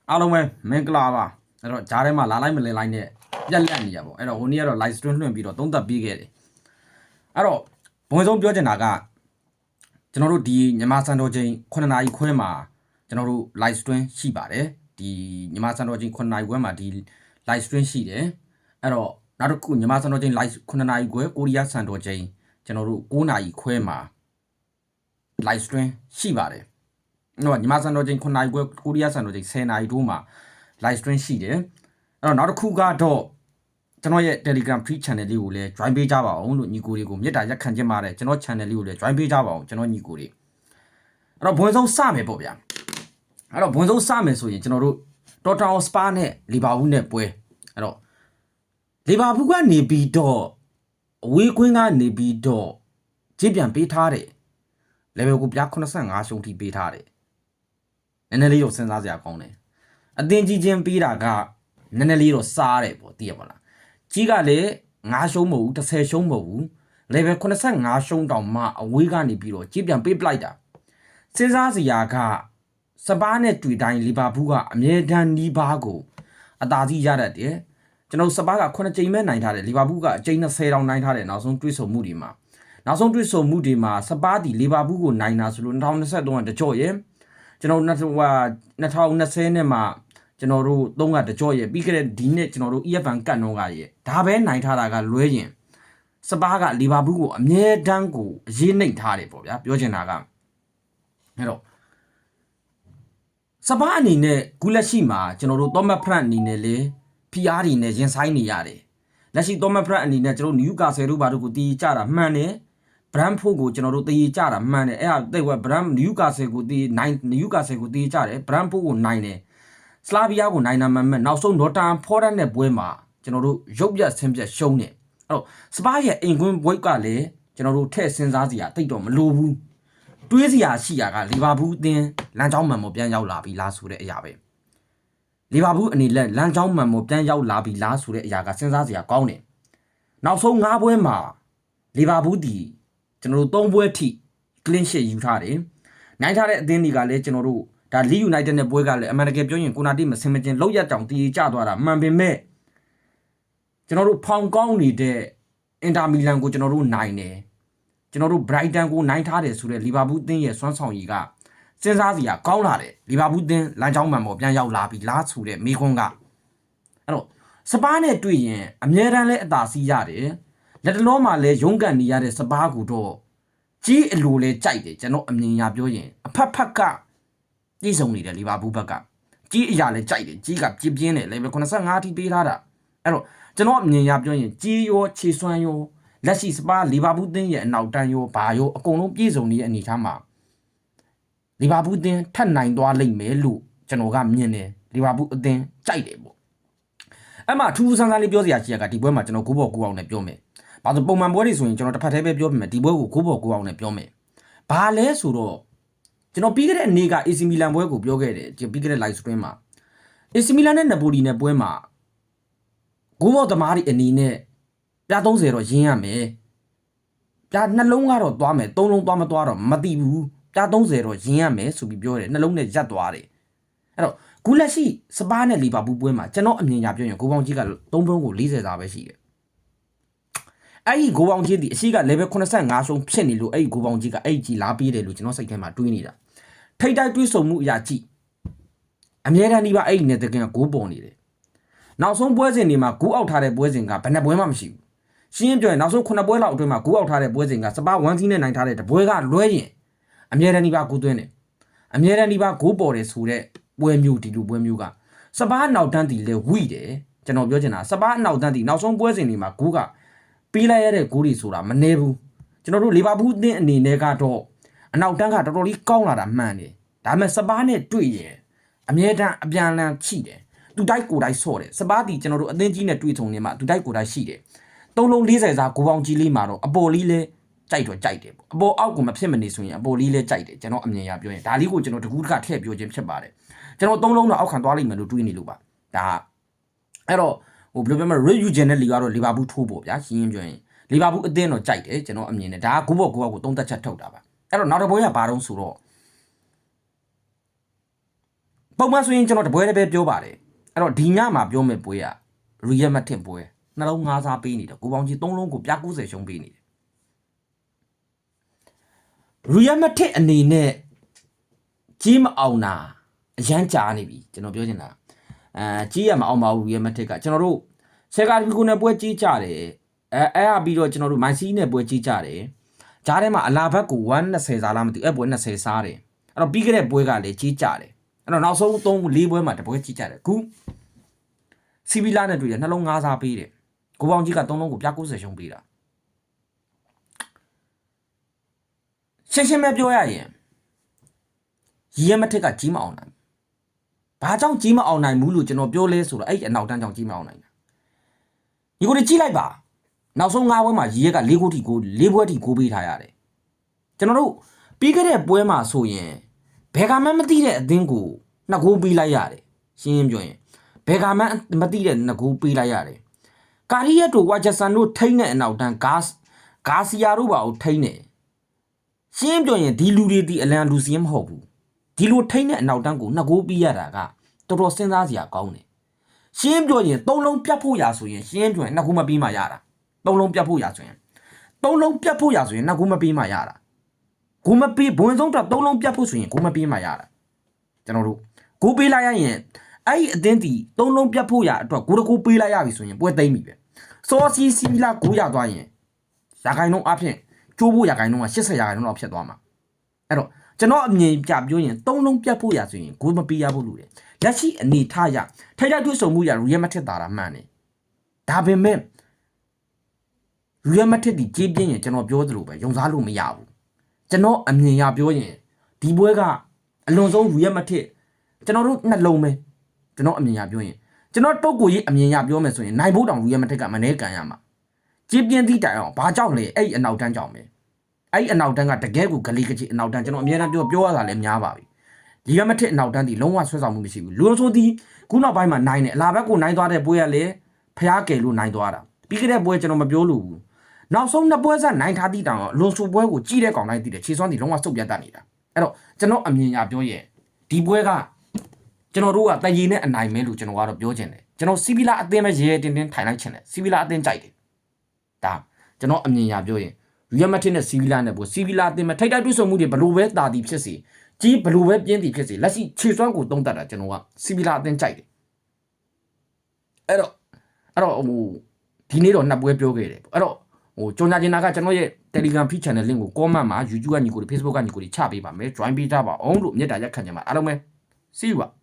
အားလုံးပဲမင်္ဂလာပါအဲ့တော့ဂျားထဲမှာလာလိုက်မလဲလိုက်နဲ့ပြက်လက်နေရပေါ့အဲ့တော့ဟိုနေ့ကတော့ live stream လွှင့်ပြီးတော့သုံးသပ်ပေးခဲ့တယ်အဲ့တော့ဘုံဆုံးပြောချင်တာကကျွန်တော်တို့ဒီမြန်မာစံတော်ချိန်9နာရီခွဲမှာကျွန်တော်တို့ live stream ရှိပါတယ်ဒီမြန်မာစံတော်ချိန်9နာရီခွဲမှာဒီ live stream ရှိတယ်အဲ့တော့နောက်တစ်ခုမြန်မာစံတော်ချိန် live 9နာရီခွဲကိုရီးယားစံတော်ချိန်ကျွန်တော်တို့9နာရီခွဲမှာ live stream ရှိပါတယ်နော်ညီမစံတော်ချိန်9နာရီခွဲကိုရီးယားစံတော်ချိန်10နာရီတို့မှာ live stream ရှိတယ်အဲ့တော့နောက်တစ်ခုကတော့ကျွန်တော်ရဲ့ Telegram free channel လေးကိုလည်း join ပေးကြပါအောင်လို့ညီကိုတွေကိုမြေတားရက်ခံခြင်းပါတယ်ကျွန်တော် channel လေးကိုလည်း join ပေးကြပါအောင်ကျွန်တော်ညီကိုတွေအဲ့တော့ဘွန်းဆုံးစမယ်ပေါ့ဗျာအဲ့တော့ဘွန်းဆုံးစမယ်ဆိုရင်ကျွန်တော်တို့ Tottenham Hotspur နဲ့လီဗာပူးနဲ့ပွဲအဲ့တော့လီဗာပူးကနေပြီးတော့အဝေးကွင်းကနေပြီးတော့ကြည့်ပြန်ပေးထားတယ် level ကိုပြ85ရှုံးထိပေးထားတယ်နည်းနည်းလေးတော့စဉ်းစားစရာကောင်းတယ်အသင်ကြီးချင်းပေးတာကနည်းနည်းလေးတော့စားတယ်ပေါ့သိရပါလားကြီးကလည်း9ရှုံးမဟုတ်ဘူး10ရှုံးမဟုတ်ဘူး level 85ရှုံးတောင်မှအဝေးကနေပြီးတော့ကြည့်ပြန်ပေးပလိုက်တာစဉ်းစားစရာကစပါးနဲ့တွေ့တိုင်းလီဗာပူးကအမြဲတမ်းနီးပါးကိုအသာစီးရတတ်တယ်ကျွန်တော်စပါးက9ကြိမ်ပဲနိုင်ထားတယ်လီဗာပူးကအကြိမ်20တောင်နိုင်ထားတယ်နောက်ဆုံးတွေးဆုံမှုတွေမှာနောက်ဆုံးတွေးဆုံမှုတွေမှာစပါးဒီလီဗာပူးကိုနိုင်တာဆိုလို့2023ကတကြော့ရဲ့ကျွန်တော်2020နဲ့မှကျွန်တော်တို့3ကတကြော့ရဲ့ပြီးခဲ့တဲ့ဒီနှစ်ကျွန်တော်တို့ EFN ကတ်နှုန်းကရဲ့ဒါပဲနိုင်ထားတာကလွဲရင်စပါးကလီဗာပူးကိုအမြဲတမ်းကိုအရေးနှိမ်ထားတယ်ပေါ့ဗျာပြောချင်တာကအဲ့တော့စပါးအနေနဲ့ခုလက်ရှိမှာကျွန်တော်တို့သောမတ်ဖရန့်အနေနဲ့လေ PR တွေနဲ့ရင်ဆိုင်နေရတယ်လက်ရှိသောမတ်ဖရန့်အနေနဲ့ကျွန်တော်နယူကာဆယ်တို့ဘာတို့ကိုတီးကြတာမှန်တယ်ဘရန်ဖို့ကိုကျွန်တော်တို့တည်ကြတာမှန်တယ်အဲ့ဒါတိတ်ဝက်ဘရန်နယူကာဆယ်ကိုတည်နိုင်နယူကာဆယ်ကိုတည်ကြတယ်ဘရန်ဖို့ကိုနိုင်တယ်စလာဗီယာကိုနိုင်တာမှန်မဲ့နောက်ဆုံးနော်တန်ဖော်ဒတ်နဲ့ပွဲမှာကျွန်တော်တို့ရုပ်ပြတ်ဆင်းပြတ်ရှုံးတယ်အဲ့တော့စပါးရဲ့အိမ်ကွင်းဘွိတ်ကလည်းကျွန်တော်တို့ထည့်စဉ်းစားစရာတိတ်တော့မလိုဘူးတွေးစရာရှိတာကလီဗာပူးအသင်းလမ်းကြောင်းမှန်ပေါ်ပြန်ရောက်လာပြီလားဆိုတဲ့အရာပဲလီဗာပူးအနေနဲ့လမ်းကြောင်းမှန်ပေါ်ပြန်ရောက်လာပြီလားဆိုတဲ့အရာကစဉ်းစားစရာကောင်းတယ်နောက်ဆုံး9ပွဲမှာလီဗာပူးဒီကျွန်တော်တို့3ပွဲထိ clean sheet ယူထားတယ်နိုင်ထားတဲ့အသင်းတွေကလည်းကျွန်တော်တို့ဒါ Leeds United နဲ့ပွဲကလည်းအမှန်တကယ်ပြောရင်ကိုနာတိမစင်မချင်းလောက်ရကြောင်တည်ကြသွားတာမှန်ပေမဲ့ကျွန်တော်တို့ဖောင်ကောင်းနေတဲ့အင်တာမီလန်ကိုကျွန်တော်တို့နိုင်တယ်ကျွန်တော်တို့ Brighton ကိုနိုင်ထားတယ်ဆိုတဲ့လီဗာပူးအသင်းရဲ့စွမ်းဆောင်ရည်ကစဉ်းစားစရာကောင်းလာတယ်လီဗာပူးအသင်းလမ်းကြောင်းမှန်ပေါ်ပြန်ရောက်လာပြီလားဆိုတဲ့မိခွန်းကအဲ့တော့စပါးနဲ့တွေ့ရင်အမြဲတမ်းလဲအသာစီးရတယ်လက်တလုံးမှာလဲရုန်းကန်နေရတဲ့စပါးကိုတော့ကြီးအလိုလဲကြိုက်တယ်ကျွန်တော်အမြင်ရပြောရင်အဖက်ဖက်ကပြည်စုံနေတယ်လီဗာပူးဘက်ကကြီးအရာလဲကြိုက်တယ်ကြီးကပြင်းပြင်းတယ်လေ85အထိပေးထားတာအဲ့တော့ကျွန်တော်အမြင်ရပြောရင်ကြီးရောခြေစွမ်းရောလက်ရှိစပါးလီဗာပူးသင်းရဲ့အနောက်တန်းရောဘာရောအကုန်လုံးပြည်စုံနေတဲ့အနေထားမှာလီဗာပူးသင်းထပ်နိုင်သွားလိမ့်မယ်လို့ကျွန်တော်ကမြင်တယ်လီဗာပူးအသင်းကြိုက်တယ်ပေါ့အဲ့မှာထူးထူးဆန်းဆန်းလေးပြောစရာရှိတာကဒီပွဲမှာကျွန်တော်9ဘော်9အောင်နဲ့ပြောမယ်ဘာလို့ပုံမှန်ပွဲတွေဆိုရင်ကျွန်တော်တစ်ဖက်တည်းပဲပြောပြမယ်ဒီပွဲကို9ဘော်9အောင်နဲ့ပြောမယ်ဘာလဲဆိုတော့ကျွန်တော်ပြီးခဲ့တဲ့နေ့က AC Milan ပွဲကိုပြောခဲ့တယ်ပြီးခဲ့တဲ့ live stream မှာ AC Milan နဲ့ Napoli နဲ့ပွဲမှာ9ဘော်သမားတွေအနေနဲ့ပြ30တော့ရင်းရမယ်ပြနှလုံးကတော့သွားမယ်3လုံးသွားမသွားတော့မသိဘူးပြ30တော့ရင်းရမယ်ဆိုပြီးပြောတယ်နှလုံးနဲ့ရက်သွားတယ်အဲ့တော့ခုလက်ရှိစပါးနဲ့လီဗာပူးပွဲမှာကျွန်တော်အမြင်ရပြောရင်ကိုပေါင်းကြီးက3ဘုံကို40သားပဲရှိတယ်အဲ့ဒီကိုပေါင်းကြီးဒီအရှိက level 85ရှုံးဖြစ်နေလို့အဲ့ဒီကိုပေါင်းကြီးကအဲ့ကြီးလာပေးတယ်လို့ကျွန်တော်စိတ်ထဲမှာတွေးနေတာထိတ်တိုက်တွေးဆုံမှုအရာကြည့်အမြဲတမ်းဒီပါအဲ့ဒီနဲ့တကယ်ကိုပေါ်နေတယ်နောက်ဆုံးပွဲစဉ်တွေမှာဂူးအောက်ထားတဲ့ပွဲစဉ်ကဘယ်နှပွဲမှမရှိဘူးရှင်းပြောရင်နောက်ဆုံး9ပွဲလောက်အတွင်းမှာဂူးအောက်ထားတဲ့ပွဲစဉ်ကစပါး1စီးနဲ့နိုင်ထားတဲ့တပွဲကလွဲရင်အမြဲတမ်းဒီပါဂူးသွင်းတယ်အမြဲတမ်းဒီပါဂိုးပေါ်တယ်ဆိုတဲ့ပွဲမျိုးဒီလိုပွဲမျိုးကစပါးနောက်တန်းတီလဲဝိတယ်ကျွန်တော်ပြောချင်တာစပါးနောက်တန်းတီနောက်ဆုံးပွဲစဉ်တွေမှာဂိုးကပေးလိုက်ရတဲ့ဂိုးတွေဆိုတာမနှဲဘူးကျွန်တော်တို့လီဗာပူးအသင်းအနေနဲ့ကတော့အနောက်တန်းကတော်တော်လေးကောင်းလာတာမှန်တယ်ဒါပေမဲ့စပါးနဲ့တွေ့ရင်အမြဲတမ်းအပြန်လန်ချိတယ်သူတိုက်ကိုတိုက်ဆော့တယ်စပါးတီကျွန်တော်တို့အသင်းကြီးနဲ့တွေ့ဆုံနေမှာသူတိုက်ကိုတိုက်ရှိတယ်3လုံး40စားကိုပေါင်းကြီးလေးမှာတော့အပေါ်လေးလဲကြိုက်တော့ကြိုက်တယ်ပေါ့အပေါ်အောက်ကိုမဖြစ်မနေဆိုရင်အပေါ်လေးလဲကြိုက်တယ်ကျွန်တော်အမြင်ရပြောရင်ဒါလေးကိုကျွန်တော်တကူးတကထည့်ပြောခြင်းဖြစ်ပါတယ်ကျွန်တော်3လုံးတော့အောက်ခံသွားလိမ့်မယ်လို့တွေးနေလို့ပါဒါအဲ့တော့ဟိုဘယ်လိုပြောမလဲ review channel လီကတော့လီဗာပူးထိုးပေါ့ဗျာရှင်းပြောရင်လီဗာပူးအသင်းတော့ကြိုက်တယ်ကျွန်တော်အမြင်နဲ့ဒါက9ဘော်9ဘော်ကို3သက်ချက်ထုတ်တာပါအဲ့တော့နောက်တစ်ပွဲကဘာတော့ဆိုတော့ ပုံမှန်ဆိုရင်ကျွန်တော်တပွဲတစ်ပဲပြောပါတယ်အဲ့တော့ဒီညမှာပြောမယ်ပွဲကရီယယ်မက်ထစ်ပွဲနှလုံးငါးစားပေးနေတယ်ကိုပေါင်းကြီး3လုံးကိုပြ90ရှုံးပေးနေတယ်ရီယယ်မက်ထစ်အနေနဲ့ကြီးမအောင်တာအရန်ကြာနေပြီကျွန်တော်ပြောချင်တာကြီးရမအောင်ပါဘူးရီယယ်မက်ထစ်ကကျွန်တော်တို့ဆယ်ကာဒီကိုနဲ့ပွဲကြီးကြတယ်အဲ့အပြီးတော့ကျွန်တော်တို့မိုင်စီးနဲ့ပွဲကြီးကြတယ်ဂျားထဲမှာအလာဘက်ကို120စားလားမသိဘူးအဲ့ပွဲ20စားတယ်အဲ့တော့ပြီးခဲ့တဲ့ပွဲကလည်းကြီးကြတယ်အဲ့တော့နောက်ဆုံး3-4ပွဲမှာတပွဲကြီးကြတယ်ခုစီဗီလာနဲ့တွေ့တယ်နှလုံးငါးစားပေးတယ်ကိုပေါင်းကြီးက3လုံးကိုပြ90ရှုံးပေးတာရှင်းပဲပြောရရင်ရီယယ်မက်ထစ်ကကြီးမအောင်နိုင်ဘာကြောင့်ကြီးမအောင်နိုင်ဘူးလို့ကျွန်တော်ပြောလဲဆိုတော့အဲ့အနောက်တန်းကြောင့်ကြီးမအောင်နိုင်တာဒီကိုကြည့်လိုက်ပါနောက်ဆုံး9ပွဲမှာရီယယ်က4ဂိုးထိ4ပွဲထိဂိုးပေးထားရတယ်ကျွန်တော်တို့ပြီးခဲ့တဲ့ပွဲမှာဆိုရင်ဘယ်ကမှမသိတဲ့အသင်းကို2ဂိုးပေးလိုက်ရတယ်ရှင်းပြောရင်ဘယ်ကမှမသိတဲ့2ဂိုးပေးလိုက်ရတယ်ကာရီယက်တို့ဝါဂျက်ဆန်တို့ထိန်းတဲ့အနောက်တန်းဂါစီယာတို့ပါကိုထိန်းတယ်ရှင်းပြောရင်ဒီလူတွေဒီအလန်လူစီမဟုတ်ဘူးဒီလိုထိန်းတဲ့အနောက်တန်းကို2ဂိုးပေးရတာကတော်တော်စဉ်းစားစရာကောင်းတယ်ရှင်းပြောရင်3လုံးပြတ်ဖို့ရဆိုရင်ရှင်းပြောရင်2ဂိုးမပေးမှရတာ3လုံးပြတ်ဖို့ရဆိုရင်3လုံးပြတ်ဖို့ရဆိုရင်2ဂိုးမပေးမှရတာဂိုးမပေးဘွင်ဆုံးတော့3လုံးပြတ်ဖို့ဆိုရင်ဂိုးမပေးမှရတာကျွန်တော်တို့ဂိုးပေးလိုက်ရရင်အဲ့ဒီအသင်းတီ3လုံးပြတ်ဖို့ရအတွက်ဂိုးတစ်ဂိုးပေးလိုက်ရပြီဆိုရင်ပွဲသိမ်းပြီပဲစောစီစီလာဂိုးရသွားရင်ရာခိုင်နှုန်းအဖြစ်ကျိုးဖို့ရာခိုင်နှုန်းက80ရာခိုင်နှုန်းလောက်ဖြစ်သွားမှာအဲ့တော့ကျွန်တော်အမြင်ပြပြောရင်3လုံးပြတ်ဖို့ရဆိုရင်ဂိုးမပေးရဖို့လိုတယ်လက်ရှိအနေထားရထိုက်တွေ့ဆုံမှုရရီယယ်မက်ထစ်တာမှန်တယ်ဒါပေမဲ့ရီယယ်မက်ထစ်ဒီကြေးပြင်းရင်ကျွန်တော်ပြောသလိုပဲယုံစားလို့မရဘူးကျွန်တော်အမြင်ရပြောရင်ဒီပွဲကအလွန်ဆုံးရီယယ်မက်ထစ်ကျွန်တော်တို့နှလုံးပဲကျွန်တော်အမြင်ရပြောရင်ကျွန်တော်ပုတ်ကိုကြီးအမြင်ရပြောမယ်ဆိုရင်နိုင်ဖို့တောင်ရီယယ်မက်ထစ်ကမနေကန်ရမှာကြေးပြင်းသည့်တိုင်အောင်ဘာကြောင့်လဲအဲ့အနောက်တန်းကြောင့်ပဲအဲ့အနောက်တန်းကတကယ်ကိုဂလီကကြီးအနောက်တန်းကျွန်တော်အမြဲတမ်းပြောရတာလည်းများပါပြီရီယယ်မက်ထစ်အနောက်တန်းဒီလုံးဝဆွဲဆောင်မှုမရှိဘူးလူဆိုဒီခုနောက်ပိုင်းမှာနိုင်တယ်အလာဘက်ကိုနိုင်သွားတဲ့ပွဲကလည်းဖျားကယ်လို့နိုင်သွားတာပြီးခဲ့တဲ့ပွဲကျွန်တော်မပြောလို့ဘူးနောက်ဆုံး2ပွဲဆက်နိုင်ထားသည့်တောင်လွန်ဆူပွဲကိုကြီးတဲ့ကောင်တိုင်းသိတယ်ခြေစွမ်းဒီလုံးဝစုပ်ပြတ်တတ်နေတာအဲ့တော့ကျွန်တော်အမြင်ရပြောရင်ဒီပွဲကကျွန်တော်တို့ကတည်ရည်နဲ့အနိုင်မဲလို့ကျွန်တော်ကတော့ပြောချင်တယ်ကျွန်တော်စီဗီလာအသင်းပဲရဲတင်းတင်းထိုင်လိုက်ချင်တယ်စီဗီလာအသင်းကြိုက်တယ်ဒါကျွန်တော်အမြင်ရပြောရင်ရီယယ်မက်ထစ်နဲ့စီဗီလာနဲ့ပွဲစီဗီလာအသင်းပဲထိတ်တိုက်တွေ့ဆုံမှုတွေဘလို့ပဲတာတီဖြစ်စီကြီးဘလို့ပဲပြင်းတီဖြစ်စီလက်ရှိခြေစွမ်းကိုတုံးတတ်တာကျွန်တော်ကစီဗီလာအသင်းကြိုက်တယ်အဲ့တော့ဟိုဒီနေ့တော့2ပွဲပြောခဲ့တယ်အဲ့တော့ဟိုကြော်ညာကျင်တာကကျွန်တော်ရဲ့ Telegram feed channel link ကို comment မှာ YouTube ကညီကိုတွေ Facebook ကညီကိုတွေချပေးပါမယ် join ပေးကြပါအောင်လို့မြတ်တာရက်ခံကြပါအားလုံးပဲ see you